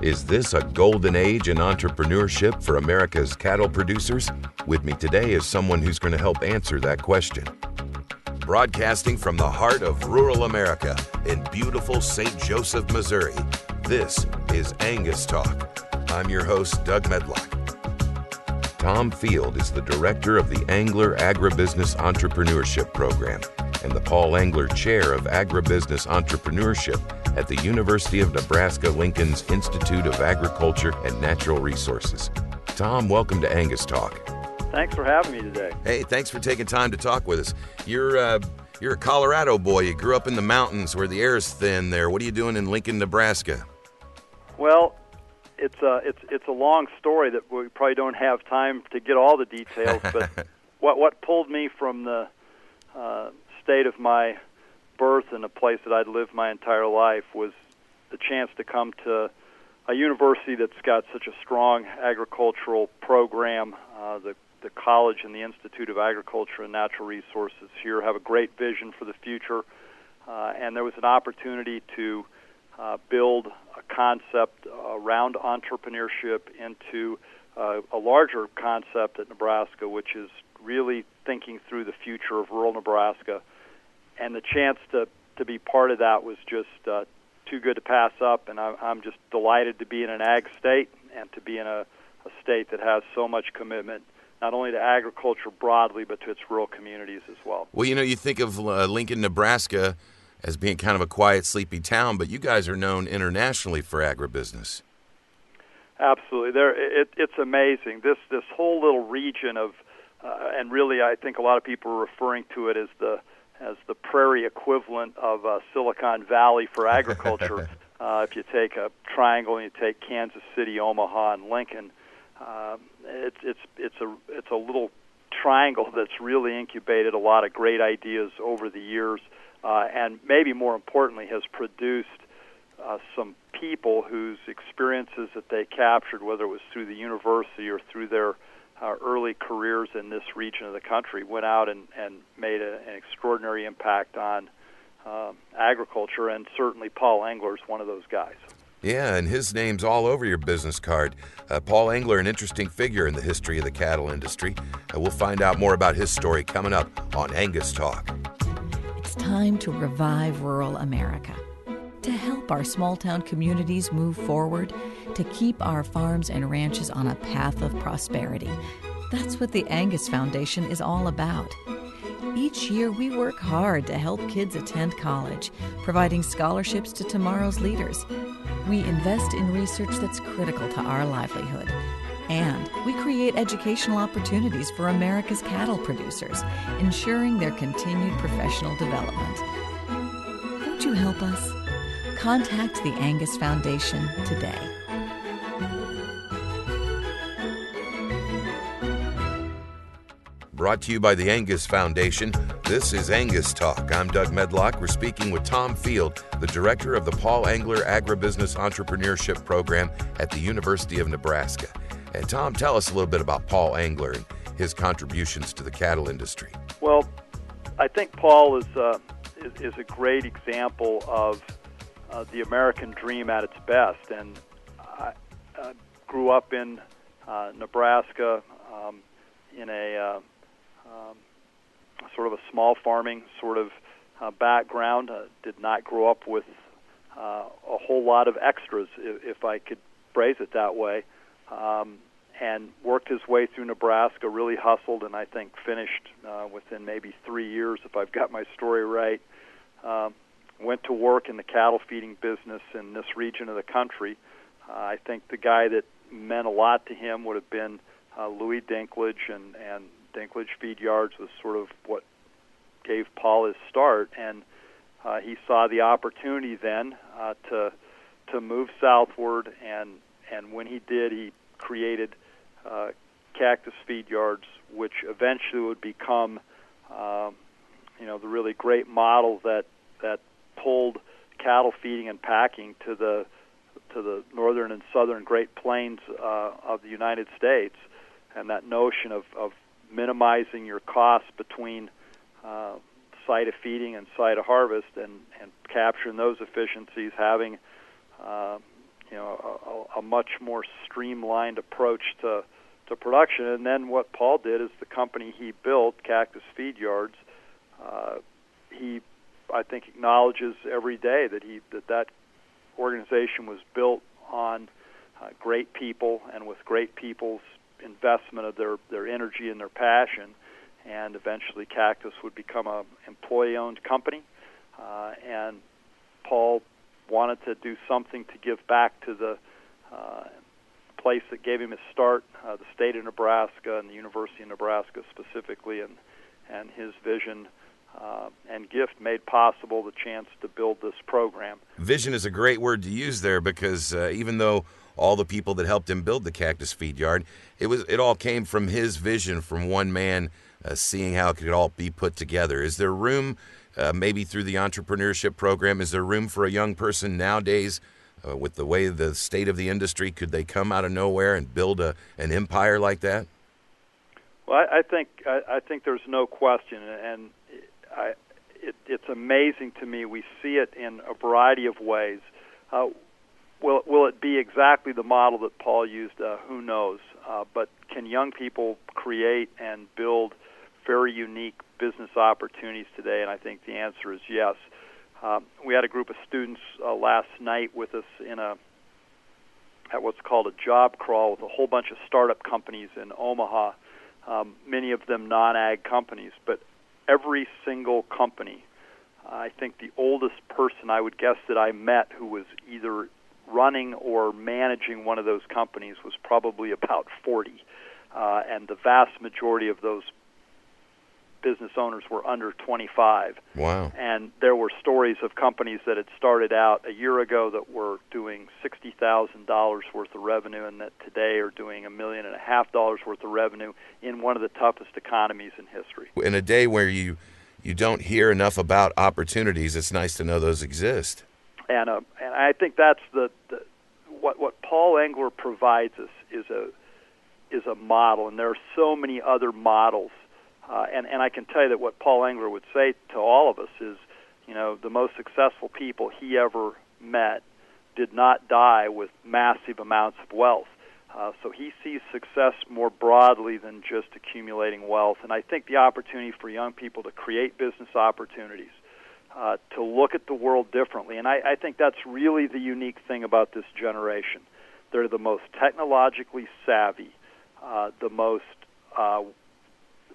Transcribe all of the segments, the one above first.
Is this a golden age in entrepreneurship for America's cattle producers? With me today is someone who's going to help answer that question. Broadcasting from the heart of rural America in beautiful St. Joseph, Missouri, this is Angus Talk. I'm your host, Doug Medlock. Tom Field is the director of the Engler Agribusiness Entrepreneurship Program and the Paul Engler Chair of Agribusiness Entrepreneurship at the University of Nebraska-Lincoln's Institute of Agriculture and Natural Resources. Tom, welcome to Angus Talk. Thanks for having me today. Hey, thanks for taking time to talk with us. You're a Colorado boy. You grew up in the mountains where the air is thin there. What are you doing in Lincoln, Nebraska? Well, it's a long story that we probably don't have time to get all the details, but what pulled me from the state of my birth and a place that I'd lived my entire life was the chance to come to a university that's got such a strong agricultural program. The college and the Institute of Agriculture and Natural Resources here have a great vision for the future, and there was an opportunity to build a concept around entrepreneurship into a larger concept at Nebraska, which is really thinking through the future of rural Nebraska. And the chance to be part of that was just too good to pass up, and I'm just delighted to be in an ag state and to be in a state that has so much commitment, not only to agriculture broadly, but to its rural communities as well. Well, you think of Lincoln, Nebraska as being kind of a quiet, sleepy town, but you guys are known internationally for agribusiness. Absolutely. It's amazing. This whole little region of, and really I think a lot of people are referring to it as the prairie equivalent of Silicon Valley for agriculture. If you take a triangle and you take Kansas City, Omaha, and Lincoln, it's a little triangle that's really incubated a lot of great ideas over the years, and maybe more importantly has produced some people whose experiences that they captured, whether it was through the university or through their early careers in this region of the country, went out and made an extraordinary impact on agriculture, and certainly Paul Engler is one of those guys. Yeah, and his name's all over your business card. Paul Engler, an interesting figure in the history of the cattle industry. We'll find out more about his story coming up on Angus Talk. It's time to revive rural America, to help our small-town communities move forward, to keep our farms and ranches on a path of prosperity. That's what the Angus Foundation is all about. Each year, we work hard to help kids attend college, providing scholarships to tomorrow's leaders. We invest in research that's critical to our livelihood. And we create educational opportunities for America's cattle producers, ensuring their continued professional development. Won't you help us? Contact the Angus Foundation today. Brought to you by the Angus Foundation, this is Angus Talk. I'm Doug Medlock. We're speaking with Tom Field, the director of the Paul Engler Agribusiness Entrepreneurship Program at the University of Nebraska. And Tom, tell us a little bit about Paul Engler and his contributions to the cattle industry. Well, I think Paul is a great example of the American dream at its best. And I grew up in Nebraska in a sort of a small farming sort of background. Did not grow up with a whole lot of extras, if I could phrase it that way. And worked his way through Nebraska, really hustled, and I think finished within maybe 3 years, if I've got my story right. Went to work in the cattle feeding business in this region of the country. I think the guy that meant a lot to him would have been Louis Dinklage, and Dinklage Feed Yards was sort of what gave Paul his start, and he saw the opportunity then to move southward, and when he did, he created Cactus Feed Yards, which eventually would become the really great model that pulled cattle feeding and packing to the northern and southern Great Plains of the United States, and that notion of minimizing your costs between site of feeding and site of harvest, and capturing those efficiencies, having a a much more streamlined approach to production. And then what Paul did is the company he built, Cactus Feed Yards, he, I think, acknowledges every day that organization was built on great people and with great people's investment of their energy and their passion. And eventually Cactus would become an employee-owned company. And Paul wanted to do something to give back to the place that gave him his start, the state of Nebraska and the University of Nebraska specifically, and his vision and gift made possible the chance to build this program. Vision is a great word to use there, because even though all the people that helped him build the Cactus Feed Yard, it all came from his vision, from one man seeing how it could all be put together. Is there room, maybe through the entrepreneurship program, is there room for a young person nowadays, with the way the state of the industry, could they come out of nowhere and build an empire like that? Well, I think there's no question, and it's amazing to me. We see it in a variety of ways. Will it be exactly the model that Paul used? Who knows? But can young people create and build very unique business opportunities today? And I think the answer is yes. We had a group of students last night with us at what's called a job crawl with a whole bunch of startup companies in Omaha, many of them non-ag companies, but every single company. I think the oldest person I would guess that I met who was either running or managing one of those companies was probably about 40, and the vast majority of those business owners were under 25. Wow. And there were stories of companies that had started out a year ago that were doing $60,000 worth of revenue and that today are doing $1.5 million worth of revenue in one of the toughest economies in history. In a day where you don't hear enough about opportunities, it's nice to know those exist. And I think that's what Paul Engler provides us is a model, and there are so many other models. And I can tell you that what Paul Engler would say to all of us is, the most successful people he ever met did not die with massive amounts of wealth. So he sees success more broadly than just accumulating wealth. And I think the opportunity for young people to create business opportunities, to look at the world differently, and I think that's really the unique thing about this generation. They're the most technologically savvy, the most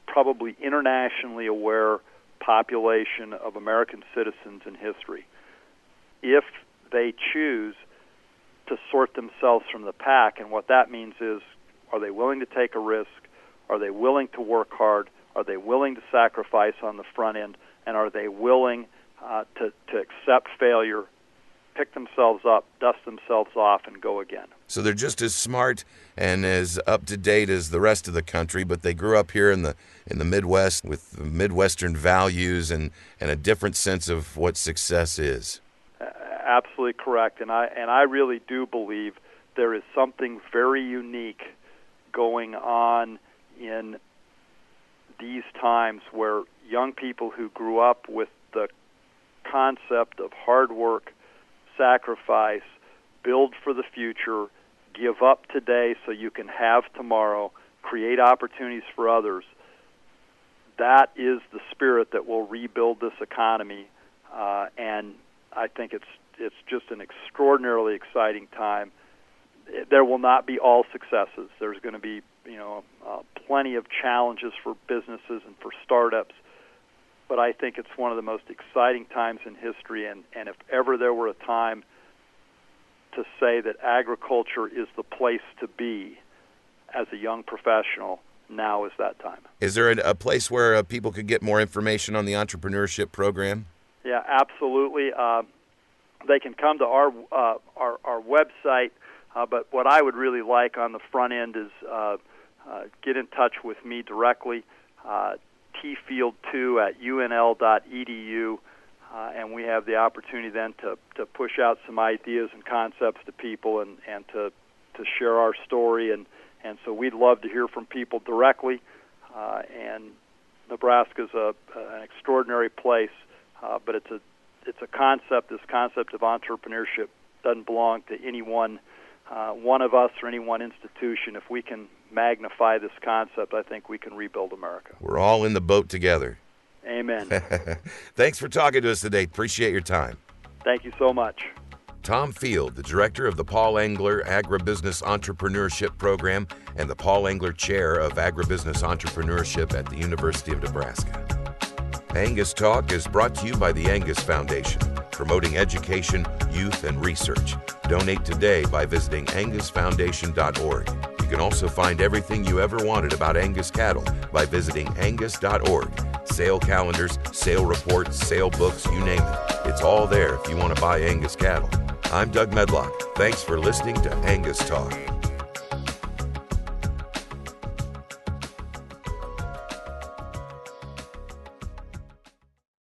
probably internationally aware population of American citizens in history. If they choose to sort themselves from the pack, and what that means is, are they willing to take a risk? Are they willing to work hard? Are they willing to sacrifice on the front end? And are they willing to accept failure, pick themselves up, dust themselves off, and go again? So they're just as smart and as up-to-date as the rest of the country, but they grew up here in the Midwest with Midwestern values and a different sense of what success is. Absolutely correct. And I really do believe there is something very unique going on in these times where young people who grew up with the concept of hard work, sacrifice, build for the future, give up today so you can have tomorrow, create opportunities for others. That is the spirit that will rebuild this economy, and I think it's just an extraordinarily exciting time. There will not be all successes. There's going to be plenty of challenges for businesses and for startups, but I think it's one of the most exciting times in history, and if ever there were a time to say that agriculture is the place to be as a young professional, now is that time. Is there a place where people could get more information on the entrepreneurship program? Yeah, absolutely. They can come to our website, but what I would really like on the front end is get in touch with me directly, tfield2@unl.edu, and we have the opportunity then to push out some ideas and concepts to people and to share our story. And so we'd love to hear from people directly. And Nebraska's an extraordinary place, but it's a concept. This concept of entrepreneurship doesn't belong to any one one of us or any one institution, if we can magnify this concept, I think we can rebuild America. We're all in the boat together. Amen. Thanks for talking to us today. Appreciate your time. Thank you so much. Tom Field, the director of the Paul Engler Agribusiness Entrepreneurship Program and the Paul Engler Chair of Agribusiness Entrepreneurship at the University of Nebraska. Angus Talk is brought to you by the Angus Foundation, promoting education, youth, and research. Donate today by visiting angusfoundation.org. You can also find everything you ever wanted about Angus cattle by visiting angus.org. Sale calendars, sale reports, sale books, you name it. It's all there if you want to buy Angus cattle. I'm Doug Medlock. Thanks for listening to Angus Talk.